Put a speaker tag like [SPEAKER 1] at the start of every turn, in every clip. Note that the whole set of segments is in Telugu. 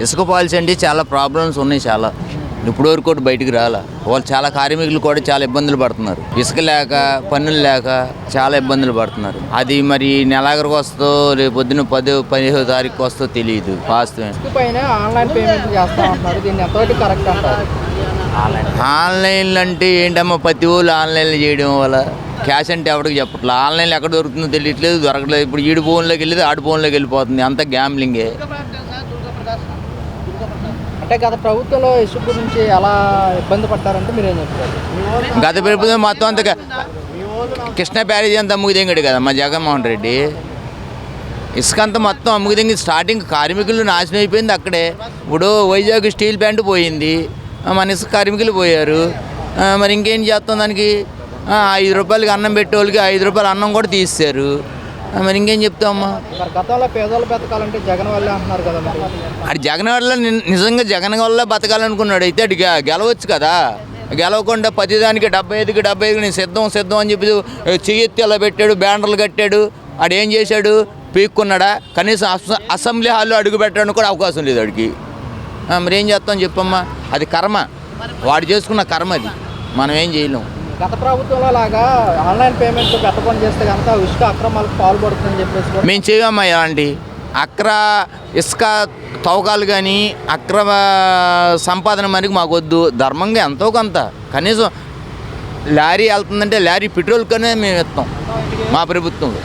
[SPEAKER 1] ఇసుక పాలసీ అంటే చాలా ప్రాబ్లమ్స్ ఉన్నాయి. చాలా ఇప్పుడు వరకు కూడా బయటికి రాలా. వాళ్ళు చాలా కార్మికులు కూడా చాలా ఇబ్బందులు పడుతున్నారు. ఇసుక లేక, పన్నులు లేక చాలా ఇబ్బందులు పడుతున్నారు. అది మరి నెలాఖరికి వస్తుందో రేపు పొద్దున్న 10-15 తారీఖు వస్తుందో తెలియదు. వాస్తవం ఆన్లైన్లు అంటే ఏంటమ్మా, ప్రతి ఊళ్ళు ఆన్లైన్లో చేయడం వల్ల క్యాష్ అంటే ఎవరికి చెప్పట్లేదు. ఆన్లైన్లో ఎక్కడ దొరుకుతుందో తెలియట్లేదు, దొరకట్లేదు. ఇప్పుడు ఈడు ఫోన్లోకి వెళ్ళేది ఆడి ఫోన్లోకి వెళ్ళిపోతుంది. అంతా గ్యాంబ్లింగే.
[SPEAKER 2] అంటే గత ప్రభుత్వంలో ఇసుక గురించి ఎలా ఇబ్బంది పడ్డారంటే మీరేం చెప్తారు?
[SPEAKER 1] గత ప్రభుత్వం మొత్తం అంతా కృష్ణా బ్యారేజీ అంతా అమ్ముకుదింగాడు కదా మా జగన్మోహన్ రెడ్డి. ఇసుక అంతా మొత్తం అమ్ముకుదింగి స్టార్టింగ్ కార్మికులు నాశనం అయిపోయింది అక్కడే. ఇప్పుడు వైజాగ్ స్టీల్ ప్లాంట్ పోయింది, మన ఇసుక కార్మికులు పోయారు. మరి ఇంకేం చేస్తాం దానికి? 5 రూపాయలకి అన్నం పెట్టేవాళ్ళకి 5 రూపాయలు అన్నం కూడా తీసేశారు. మరి ఇంకేం చెప్తామమ్మా?
[SPEAKER 2] గతంలో పేదలు బతకాలంటే జగన్ వల్లే అంటున్నారు కదా. మరి
[SPEAKER 1] అది జగన్ వల్ల నిజంగా జగన్ వల్ల బతకాలనుకున్నాడు అయితే అది గెలవచ్చు కదా. గెలవకుండా ప్రతిదానికి 75కి 75 నేను సిద్ధం అని చెప్పి చెయ్యెత్తి అలా పెట్టాడు, బ్యానర్లు కట్టాడు. ఆడు ఏం చేశాడు? పీక్కున్నాడా? కనీసం అసెంబ్లీ హాల్లో అడుగు పెట్టడానికి కూడా అవకాశం లేదు వాడికి. మరి ఏం చేస్తాం చెప్పమ్మా? అది కర్మ, వాడు చేసుకున్న కర్మ. అది మనం ఏం చేయలేం.
[SPEAKER 2] గత ప్రభుత్వంలో లాగా ఆన్లైన్ పేమెంట్ పెట్టకుండా చేస్తే కనుక ఇసుక అక్రమాలకు పాల్పడుతుందని చెప్పేసి
[SPEAKER 1] మేము చేయమ్మా. ఇలాంటి ఇసుక తవ్వకాలు కానీ అక్రమ సంపాదన మనకి మాకు వద్దు. ధర్మంగా ఎంతో కొంత కనీసం లారీ వెళ్తుందంటే లారీ పెట్రోల్ కనే మేము ఇస్తాం మా ప్రభుత్వంలో.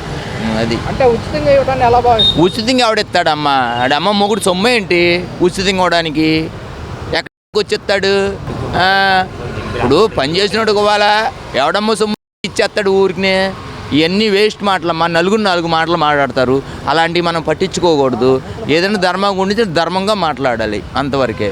[SPEAKER 1] అది
[SPEAKER 2] అంటే ఉచితంగా ఇవ్వడానికి ఎలా భావిస్తుంది?
[SPEAKER 1] ఉచితంగా ఎవడెత్తాడమ్మా? ఆడమ్మ మొగుడు సొమ్ము ఏంటి ఉచితంగా ఇవ్వడానికి? ఎక్కడికి వచ్చేస్తాడు? ఇప్పుడు పని చేసినట్టు వాళ్ళ ఎవడమ్మ సొమ్ము ఇచ్చేస్తాడు ఊరికినే. ఇవన్నీ వేస్ట్ మాటలమ్మా. 4 మాటలు మాట్లాడతారు. అలాంటివి మనం పట్టించుకోకూడదు. ఏదైనా ధర్మంగా ఉండి ధర్మంగా మాట్లాడాలి, అంతవరకే.